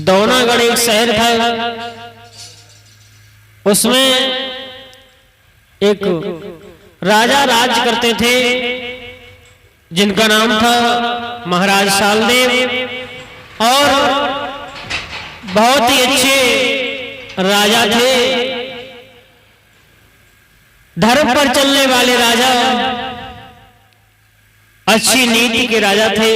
दौनागढ़ एक शहर था, उसमें एक राजा राज करते थे जिनका नाम था महाराज सालदेव, और बहुत ही अच्छे राजा थे, धर्म पर चलने वाले राजा, अच्छी नीति के राजा थे।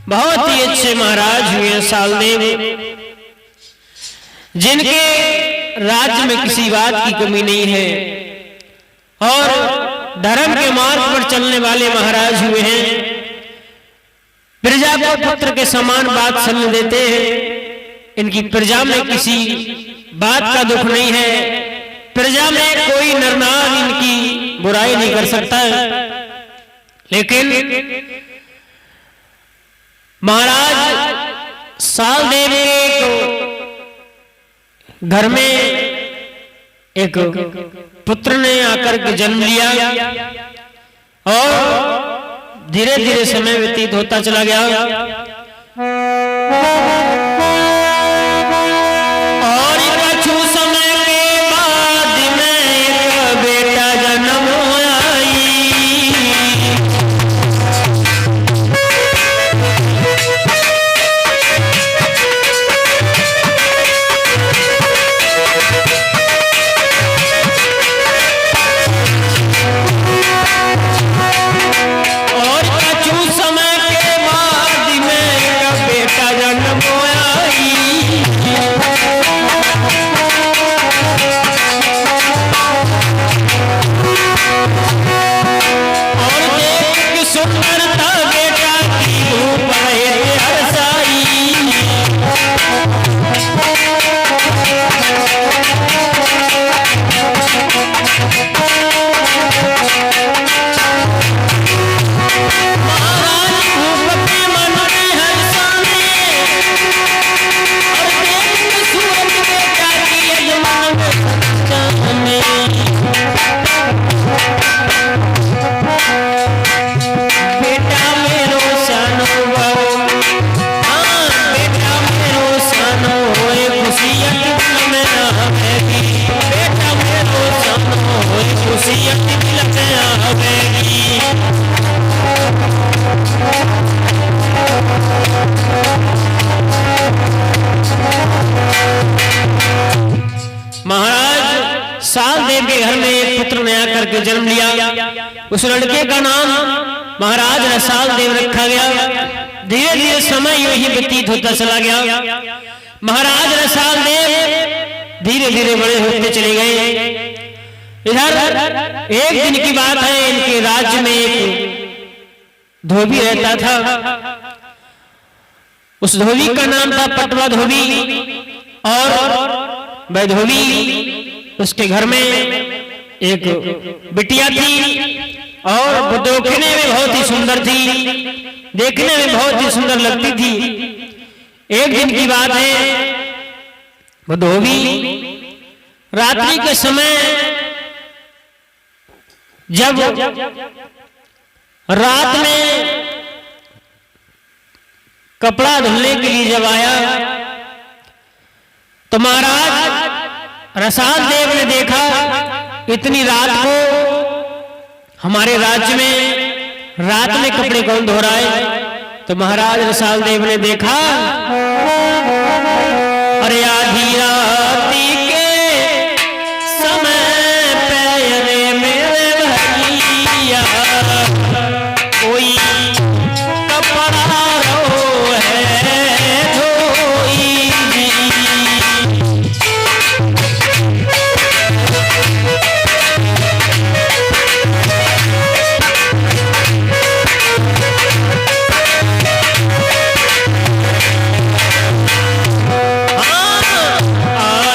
बहुत ही अच्छे महाराज हुए सालदेव, जिनके राज्य में किसी बात की कमी नहीं है और धर्म के मार्ग पर चलने वाले महाराज हुए हैं। प्रजा को पुत्र के समान बात सुनने देते हैं। इनकी प्रजा में किसी बात का दुख नहीं है। प्रजा में कोई नरनार इनकी बुराई नहीं कर सकता है। लेकिन महाराज सालदेव के घर में एक पुत्र ने आकर के जन्म लिया और धीरे धीरे समय व्यतीत होता चला गया और कछु समय के बाद में एक बेटा जन्म महाराज सालदेव के घर में एक पुत्र ने आकर के जन्म लिया। उस लड़के का नाम महाराज रसालदेव रखा गया। धीरे धीरे समय यूं ही व्यतीत होता चला गया। महाराज रसालदेव धीरे धीरे बड़े होते चले गए। इधर एक दिन की बात है, इनके राज्य में एक धोबी रहता था। उस धोबी का नाम था पटवा धोबी और वह धोबी उसके घर में एक बिटिया थी और वो देखने में बहुत ही सुंदर थी, देखने में बहुत ही सुंदर लगती थी। एक दिन की बात है, वो धोबी रात्रि के समय जब रात में कपड़ा धुलने के लिए जब आया तो महाराज रसालदेव ने देखा इतनी रात को हमारे राज्य में रात में कपड़े कौन धो रहा है। तो महाराज रसालदेव ने देखा, अरे आधी राती के समय पैरे मेरे भैया कोई कपड़ा रो है धोई जी। आ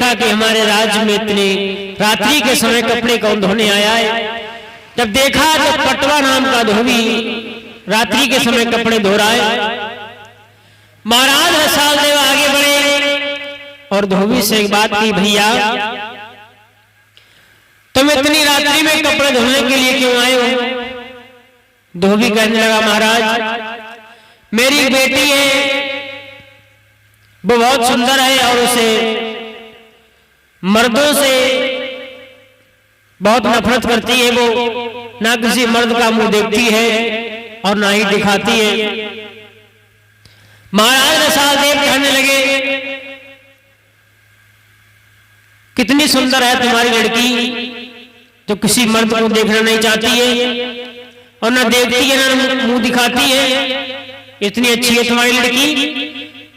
देखा कि हमारे राज्य में इतने रात्रि के समय कपड़े कौन धोने आया है। जब देखा तो पटवा नाम का धोबी रात्रि के समय कपड़े धो रहा है। महाराज रसाल देव आगे बढ़े और धोबी से एक बात की, भैया तुम इतनी रात्रि में कपड़े धोने के लिए क्यों आए हो? धोबी कहने लगा, महाराज मेरी बेटी है, वो बहुत सुंदर है और उसे मर्दों से बहुत नफरत करती है। वो ना किसी मर्द का मुंह देखती है और ना ही दिखाती है। महाराज रसाल देव कहने लगे, कितनी सुंदर है तुम्हारी लड़की, जो किसी मर्द को देखना नहीं चाहती है और ना देखती है ना मुंह दिखाती है। इतनी अच्छी है तुम्हारी लड़की।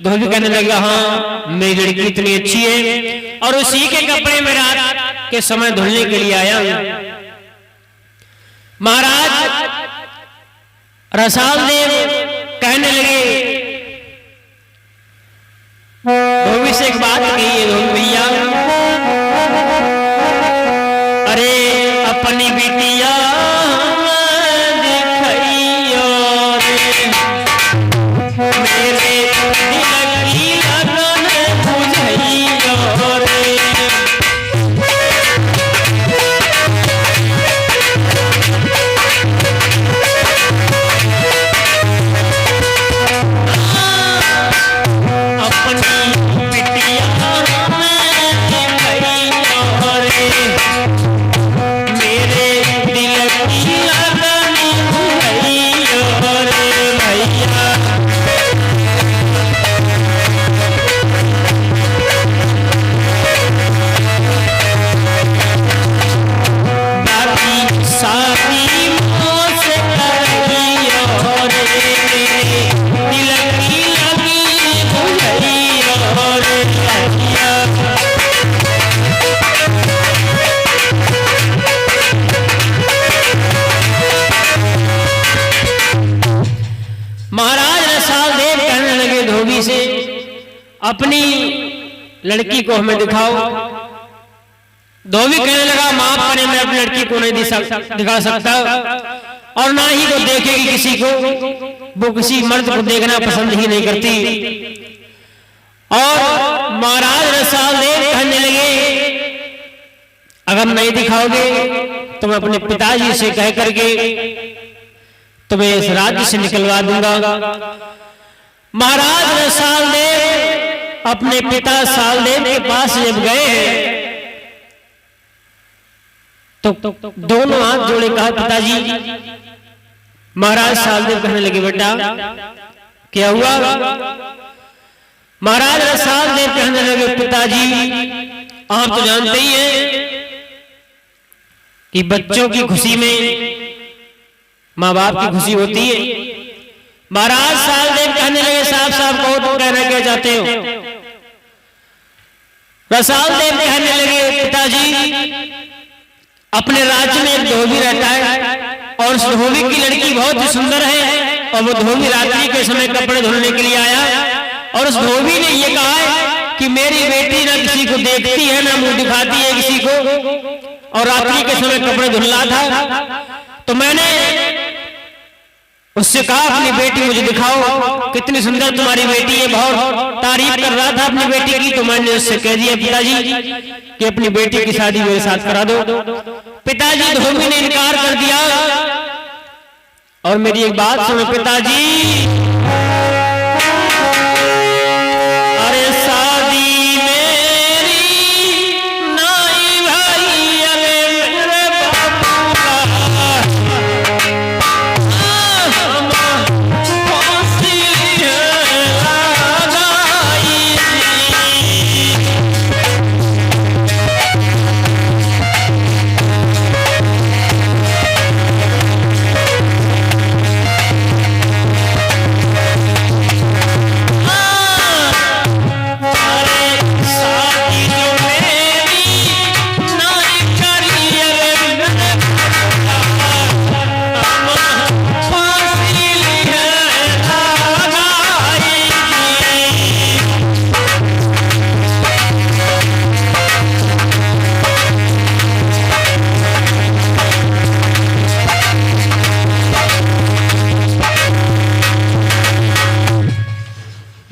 धोबी कहने लगा, हाँ मेरी लड़की इतनी अच्छी है और उसी के कपड़े में रात के समय धुलने के लिए आया हूं। महाराज रसाल देव कहने लगे, धोबी से एक बात कही है, धोबी भैया अरे अपनी बिटिया दिखाइयो मेरे दिल की लगन बुझाइयो रे। अपनी लड़की को हमें दिखाओ। धोबी कहने लगा, माफ करें मैं अपनी लड़की को नहीं दिखा सकता और ना ही वो देखेगी किसी को, वो किसी मर्द को देखना पसंद ही नहीं करती। और महाराज रसाल देव कहने लगे, अगर नहीं दिखाओगे तो मैं अपने पिताजी से कह करके तुम्हें इस राज्य से निकलवा दूंगा। महाराज रसाल देव अपने पिता सालदेव के पास जब गए तो दोनों हाथ जोड़े कहा, पिताजी। महाराज सालदेव कहने लगे, बेटा क्या हुआ? महाराज सालदेव कहने लगे, पिताजी आप तो जानते ही हैं कि बच्चों की खुशी में माँ बाप की खुशी होती है। महाराज सालदेव कहने लगे, साहब साहब कहो तो कहना क्या चाहते हो? रसाल देव कहने लगे, पिताजी अपने राज्य में एक धोबी रहता है और उस धोबी की लड़की बहुत ही सुंदर है और वो धोबी रात्रि के समय कपड़े धुलने के लिए आया और उस धोबी ने ये कहा है कि मेरी बेटी ना किसी को देखती है ना मुंह दिखाती है किसी को और रात्रि के समय कपड़े धुलना था। तो मैंने उससे कहा, अपनी बेटी मुझे दिखाओ, कितनी सुंदर तुम्हारी बेटी है। बहुत तारीफ कर रहा था अपनी बेटी की, तो मैंने उससे कह दिया पिताजी कि अपनी बेटी की शादी मेरे साथ करा दो। पिताजी धोबी ने इनकार कर दिया। और मेरी एक बात सुनो पिताजी, अरे शादी मेरी नाई भाई अरे मेरे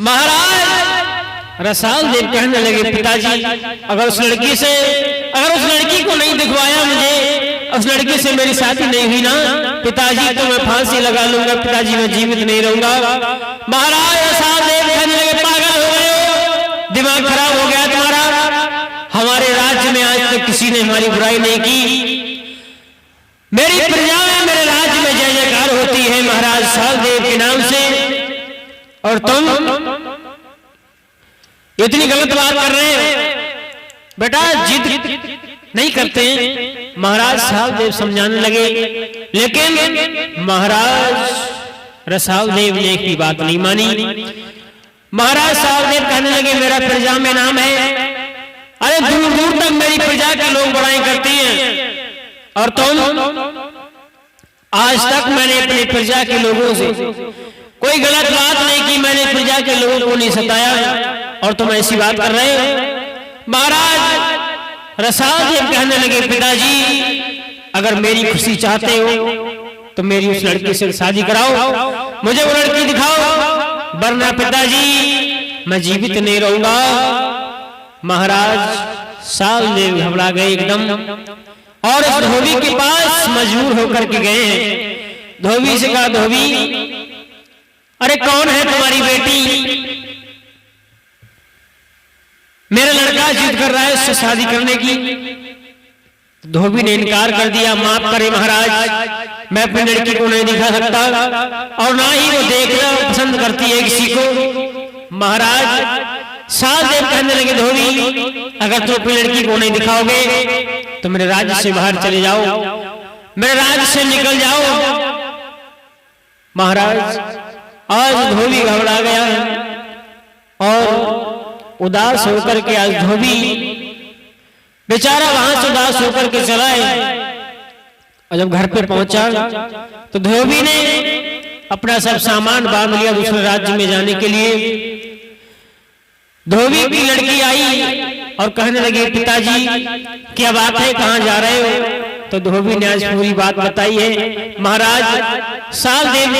महाराज रसाल देव कहने लगे पिताजी अगर उस लड़की को नहीं दिखवाया मुझे, उस लड़की से मेरी शादी नहीं हुई ना पिताजी तो मैं फांसी लगा लूंगा, पिताजी मैं जीवित नहीं रहूंगा। महाराज रसाल देव कहने लगे पागल हो गए हो, दिमाग खराब हो गया तुम्हारा। हमारे राज्य में आज तक किसी ने हमारी बुराई नहीं की, मेरी प्रजा में मेरे राज्य में जय जयकार होती है महाराज रसाल देव के नाम से, और तुम इतनी गलत बात कर रहे हो। बेटा जिद नहीं करते हैं। महाराज रसाल देव समझाने लगे, लेकिन महाराज रसाल देव ने एक भी बात नहीं मानी। महाराज रसाल देव कहने लगे मेरा प्रजा में नाम है, अरे दूर दूर तक मेरी प्रजा के लोग बड़ाई करते हैं, और तुम आज तक मैंने अपनी प्रजा के लोगों से कोई गलत बात नहीं की, मैंने प्रजा के लोगों को नहीं सताया, और तुम ऐसी बात कर रहे हो। महाराज रसाल देव कहने लगे पिताजी अगर मेरी खुशी चाहते हो तो मेरी उस लड़की से शादी कराओ, मुझे वो लड़की दिखाओ, वरना पिताजी मैं जीवित नहीं रहूंगा। महाराज रसाल देव घबरा गए एकदम, और इस धोबी के पास मजबूर होकर के गए। धोबी से कहा धोबी अरे कौन है तुम्हारी बेटी, मेरा लड़का जिद कर रहा है उससे शादी करने की। धोबी ने इनकार कर दिया, माफ करें महाराज मैं अपनी लड़की को नहीं दिखा सकता, और ना ही वो देखना पसंद करती है किसी को। महाराज रसाल देव कहने लगे धोबी अगर तुम अपनी लड़की को नहीं दिखाओगे तो मेरे राज्य से बाहर चले जाओ, मेरे राज्य से निकल जाओ। महाराज आज धोबी घबरा गया और उदास होकर के आज धोबी बेचारा वहां से उदास होकर के चला है। और जब घर पे पहुंचा तो धोबी ने अपना सब सामान बांध लिया दूसरे राज्य में जाने के लिए। धोबी की लड़की आई और कहने लगी पिताजी क्या बात है, कहां जा रहे हो? तो धोबी ने आज पूरी बात बताई है। महाराज रसाल देव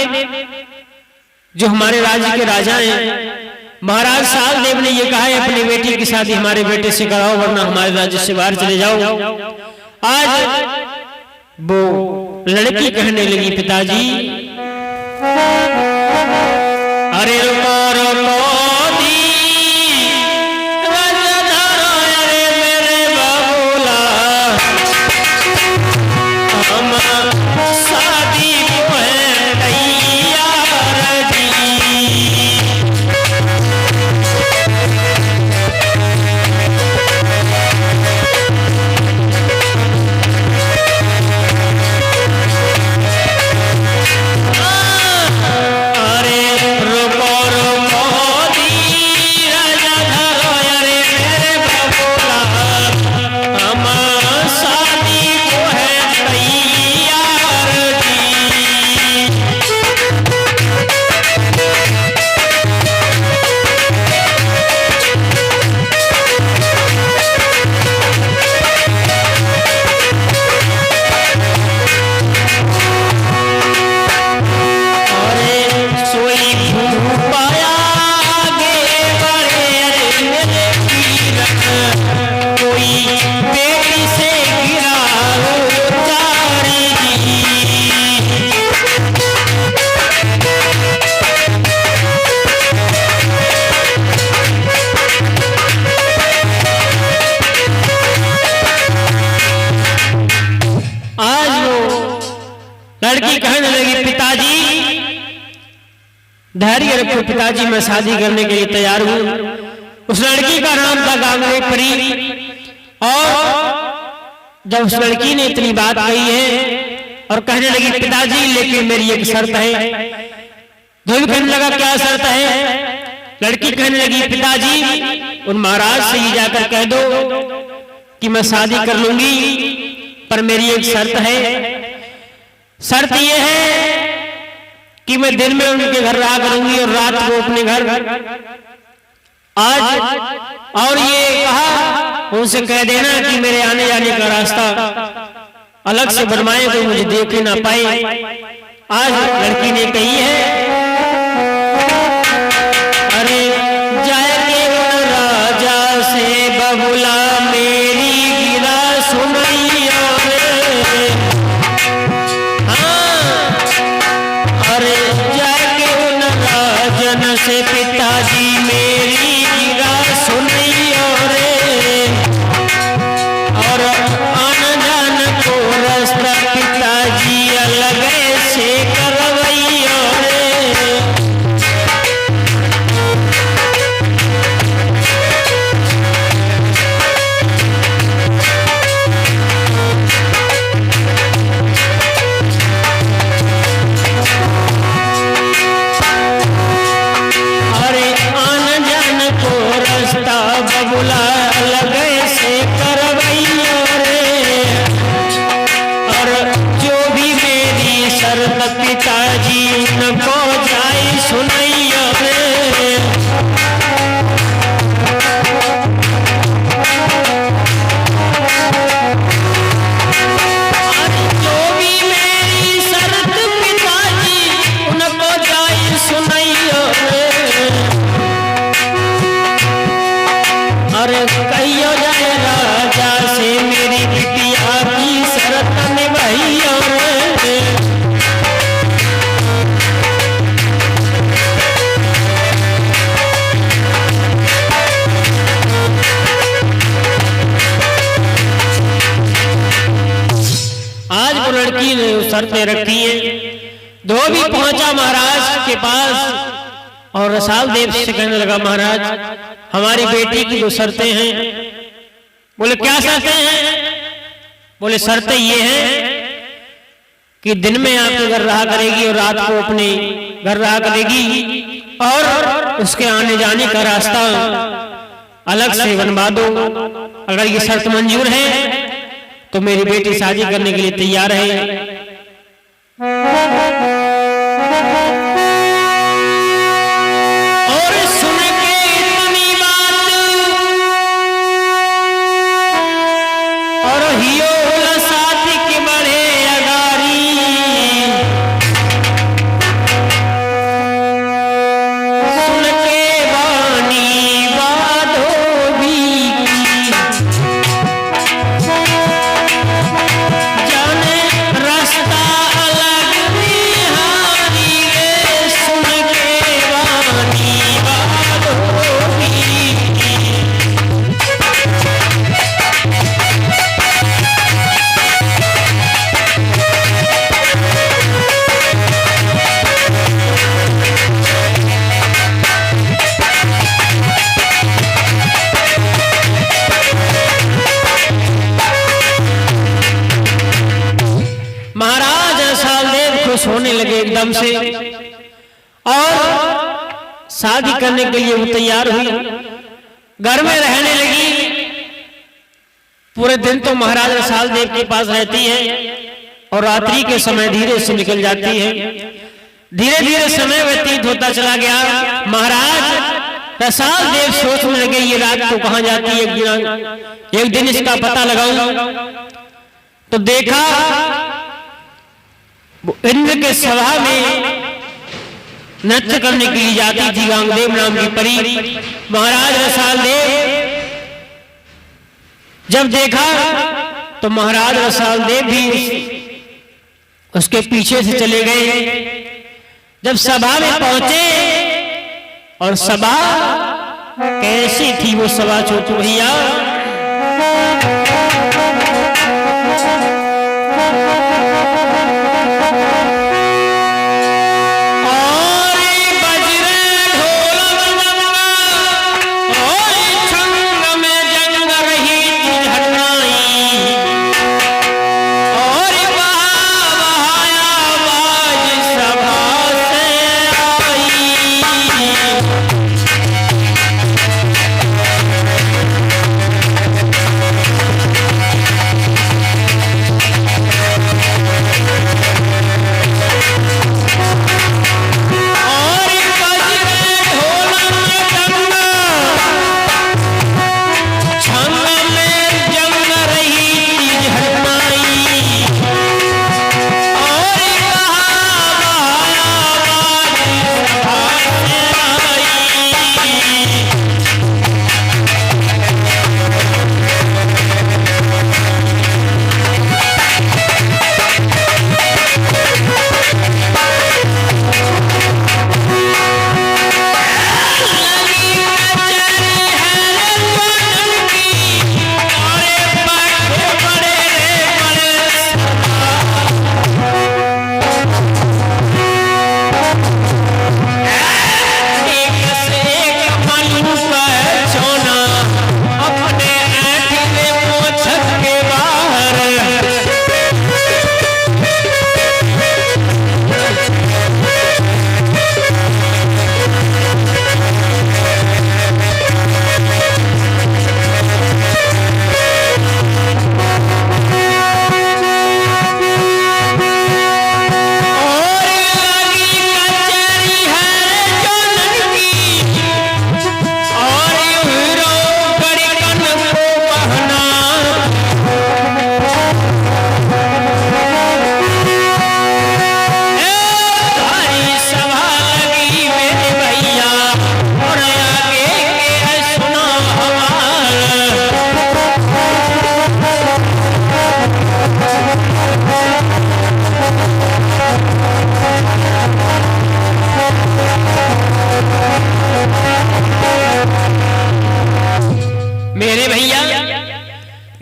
जो हमारे राज्य के राजा हैं, महाराज रसाल देव ने ये कहा है अपनी बेटी की शादी हमारे बेटे से कराओ, वरना हमारे राज्य से बाहर चले जाओ। आज वो लड़की कहने लगी पिताजी अरे रुको रुको लड़की कहने लगी पिताजी धैर्य रखो पिताजी मैं शादी करने के लिए तैयार हूं। उस लड़की का नाम था गांगुली परी। और जब उस लड़की ने इतनी बात कही है और कहने लगी पिताजी लेकिन मेरी एक शर्त है। धोबी कहने लगा क्या शर्त है? लड़की कहने लगी पिताजी उन महाराज से ही जाकर कह दो कि मैं शादी कर लूंगी, पर मेरी एक शर्त है। शर्त यह है कि मैं दिन में उनके घर रहा करूंगी और रात को अपने घर। आज और ये कहा उनसे कह देना कि मेरे आने जाने का रास्ता अलग से बनवाए, कोई मुझे देख ही ना पाए। आज लड़की ने कही है अरे जान से पिताजी मेरी गिरा सुनियो रे, और आन जान को रास्ता पिताजी अलग से करवैयो रे। बबुला अलग से करवैयो रे, और जो भी मेरी शर्त पिताजी उनको जाई सुनैयो रे। जो भी मेरी शर्त पिताजी उनको जाई सुनैयो रे, अरे कहियो जाए राजा से मेरी बिटिया की शरत निभाइयो रे। आज वो लड़की ने शर्तें रखी है। धोबी पहुंचा महाराज के पास और रसाल देव से कहने लगा, महाराज हमारी बेटी की जो शर्तें हैं। बोले क्या शर्तें हैं? बोले शर्तें ये हैं कि दिन में आपके घर रहा करेगी और रात को अपने घर रहा करेगी, और उसके आने जाने का रास्ता अलग से बनवा दो। अगर ये शर्त मंजूर है तो मेरी बेटी शादी करने के लिए तैयार है। होने लगे एकदम से, और शादी करने के लिए वो तैयार हुई, घर में रहने लगी। पूरे दिन तो महाराज रसाल देव के पास रहती है और रात्रि के समय धीरे से निकल जाती है। धीरे धीरे समय व्यतीत होता चला गया। महाराज रसाल देव सोचने लगे ये रात को कहां जाती है, एक दिन इसका पता लगाऊं। तो देखा इंद्र के सभा में नृत्य करने के लिए जाती थी गांगदेव नाम की परी। महाराज रसाल देव जब देखा तो महाराज रसाल देव भी उसके पीछे से चले गए। जब सभा में पहुंचे, और सभा कैसी थी वो सभा छोटू भैया,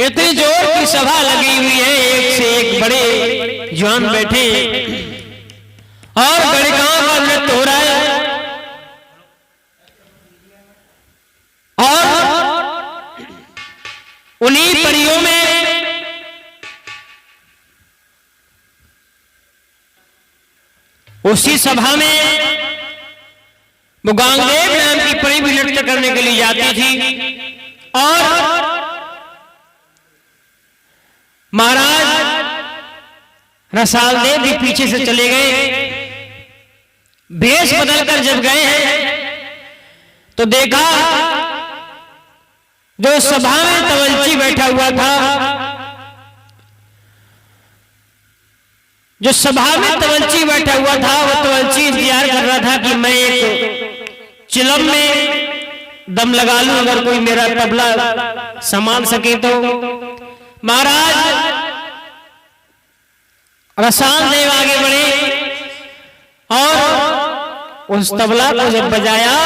इतनी जोर की सभा लगी हुई है, एक से एक बड़े जवान बैठे और गणिकाओं का नृत्य हो रहा है। और उन्हीं परियों में उसी सभा में वो गांगदेव नाम की परी भी नृत्य करने के लिए जाती थी और महाराज रसाल देव भी पीछे से चले गए। भेष बदलकर जब गए हैं तो देखा जो सभा में तवलची बैठा हुआ था, जो सभा में तवलची बैठा हुआ था, वो तवलची इंतजार कर रहा था कि मैं एक चिलम में दम लगा लूं, अगर कोई मेरा तबला संभाल सके तो। महाराज रसाल देव आगे बढ़े और उस तबला को जब बजाया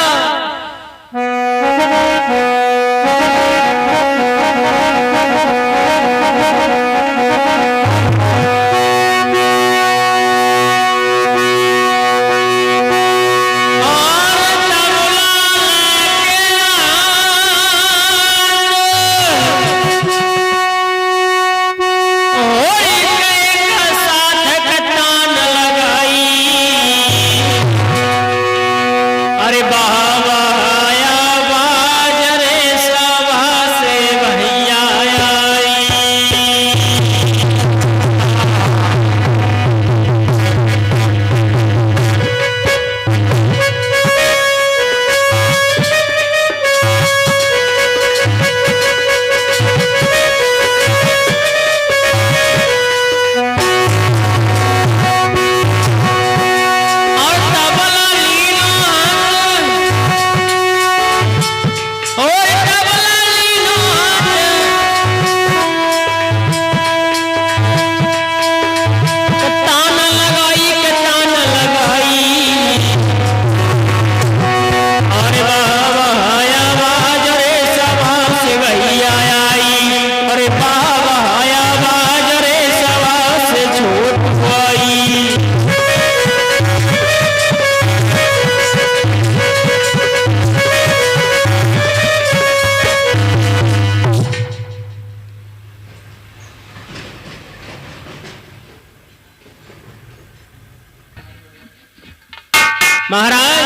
महाराज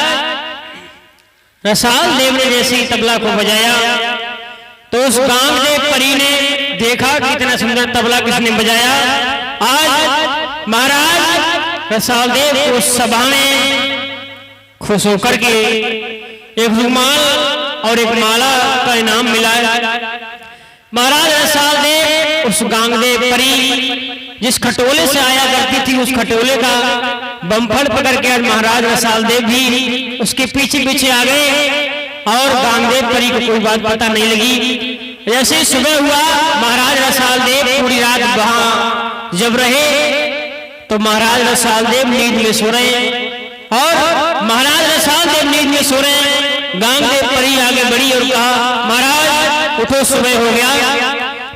रसाल देव ने जैसे ही तबला को बजाया तो उस गांगदेव परी ने देखा कितना सुंदर तबला किसने बजाया। आज महाराज रसाल देव उस सभा में खुश होकर के एक रुमाल और एक माला का इनाम मिला। महाराज रसाल देव उस गांगदेव परी जिस खटोले से आया करती थी उस खटोले का बम्फड़ पकड़ के महाराज रसाल देव भी उसके पीछे पीछे आ गए और गांगदेव परी को कोई बात पता नहीं लगी। जैसे ही सुबह हुआ महाराज रसाल देव पूरी रात वहां जब रहे तो महाराज रसाल देव नींद में सो रहे हैं और महाराज रसाल देव नींद में सो रहे हैं। गांगदेव परी आगे बढ़ी और कहा महाराज उठो सुबह हो गया।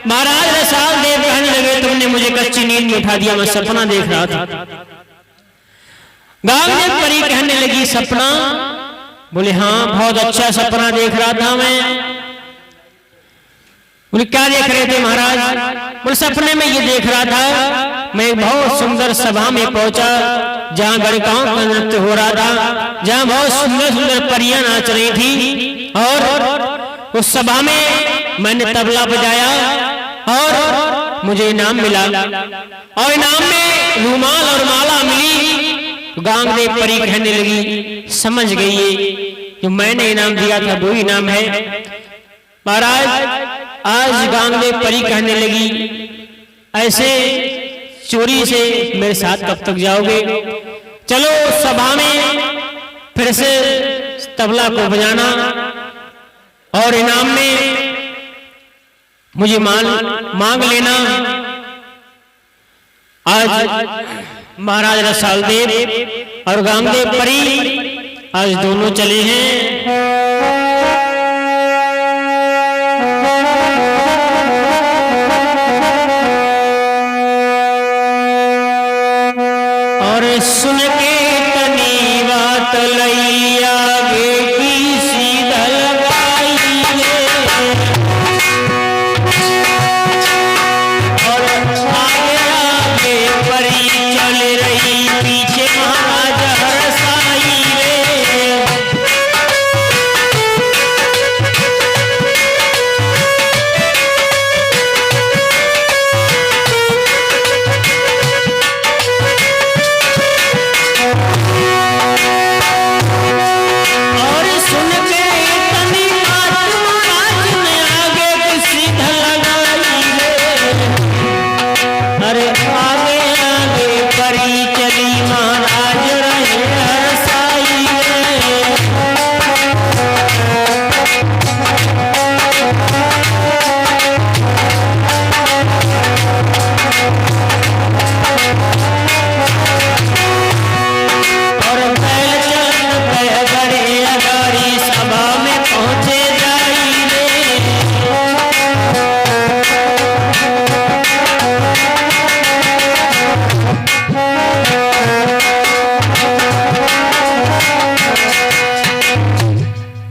महाराज रसाल देव कहने लगे तुमने मुझे कच्ची नींद में उठा दिया, मैं सपना देख रहा था। गांगदेव परी कहने लगी सपना? बोले हाँ बहुत अच्छा सपना देख रहा था मैं। बोले क्या देख रहे थे महाराज? बोले सपने में ये देख रहा था मैं बहुत सुंदर सभा में पहुंचा जहां गणिकाओं का नृत्य हो रहा था, जहां बहुत सुंदर सुंदर परियां नाच रही थी और उस सभा में मैंने तबला बजाया और मुझे इनाम मिला और इनाम में रुमाल और माला मिली। गांगदेव परी कहने लगी समझ गई ये जो मैंने इनाम दिया था वो इनाम है। महाराज आज गांगदेव परी कहने लगी ऐसे चोरी से मेरे साथ कब तक जाओगे? चलो सभा में फिर से तबला को बजाना और इनाम में मुझे मांग लेना। आज महाराज रसाल देव और गांगदेव परी आज दोनों चले हैं।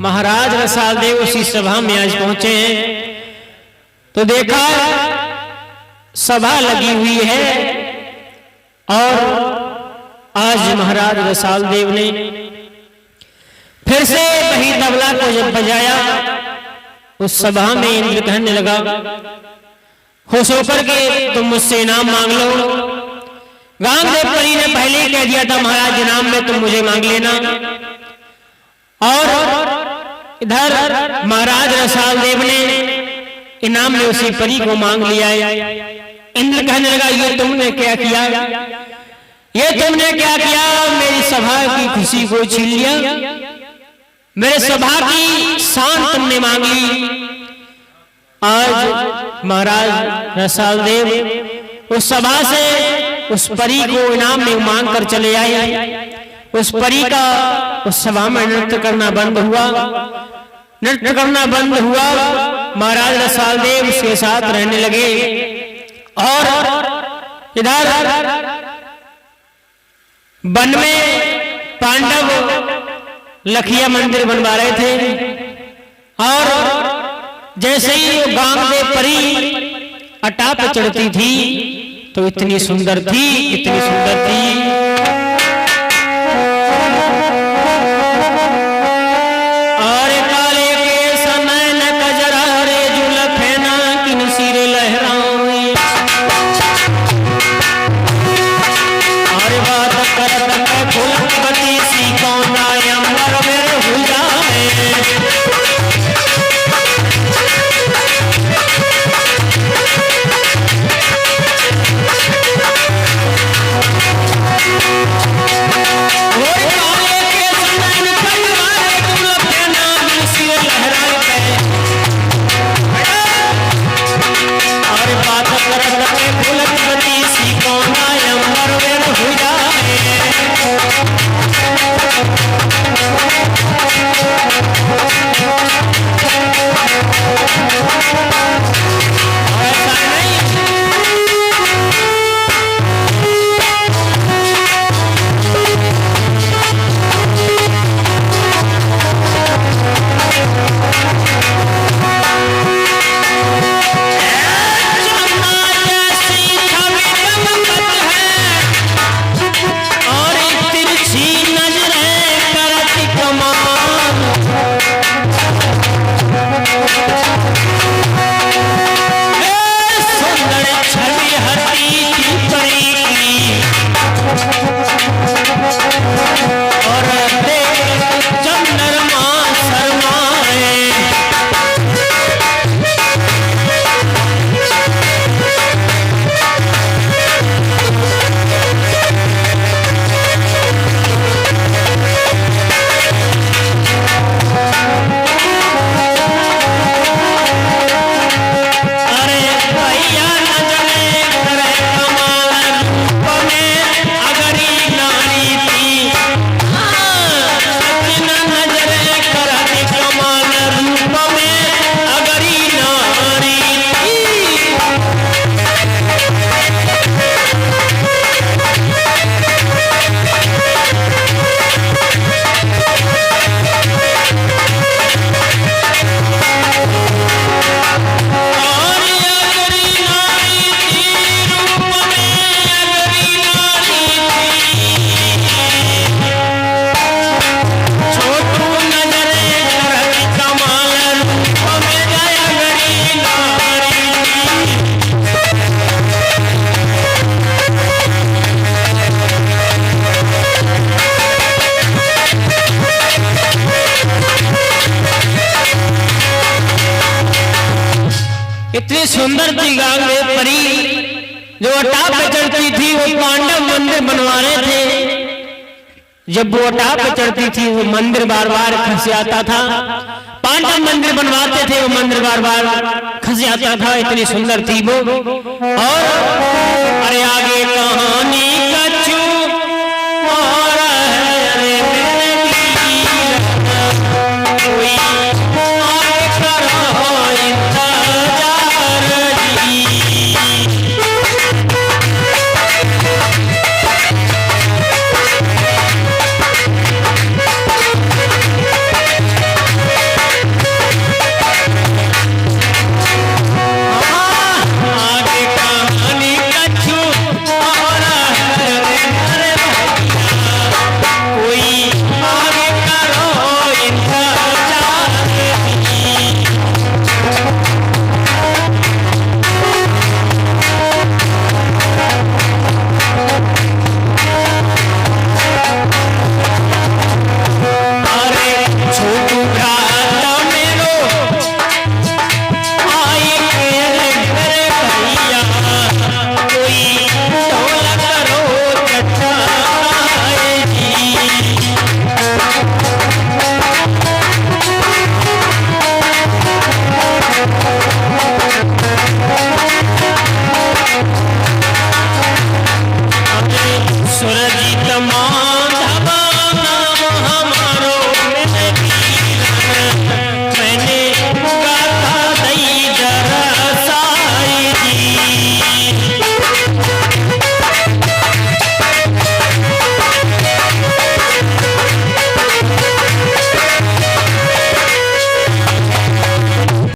महाराज रसाल देव उसी सभा में आज पहुंचे हैं। तो देखा सभा लगी हुई है और आज महाराज रसाल देव ने फिर से वही तबला को जब बजाया, उस सभा में इंद्र कहने लगा, खुश होकर के तुम मुझसे इनाम मांग लो। गांगदेव परी ने पहले ही कह दिया था, महाराज इनाम में तुम मुझे मांग लेना। और इधर महाराज रसाल देव ने इनाम में उसी परी को मांग लिया है। इंद्र कहने लगा, ये तुमने क्या किया, ये तुमने क्या किया, मेरी सभा की खुशी को छीन लिया, मेरे सभा की शान तुमने मांग ली। आज महाराज रसाल देव उस सभा से उस परी को इनाम में मांग कर चले आए। उस परी का उस सभा में नृत्य करना बंद हुआ, नृत्य करना बंद हुआ। महाराज रसाल देव उसके साथ रहने लगे और इधर वन में पांडव लखिया मंदिर बनवा रहे थे और जैसे ही वो गांगदेव परी अटा पे चढ़ती थी तो इतनी सुंदर थी, इतनी सुंदर थी। और काले के समय न कजरा रे जुल्फे ना किन सिर लहराए, और बात करत फुलपति सी कौन अंबर में हो जाए। इतनी सुंदर थी गांगदेव परी, जो अटा पे चढ़ती थी वो पांडव मंदिर बनवा रहे थे। जब वो अटा पे चढ़ती थी वो मंदिर बार बार खस जाता था। पांडव मंदिर बनवाते थे, वो मंदिर बार बार खस जाता था। इतनी सुंदर थी वो। और अरे आगे कहां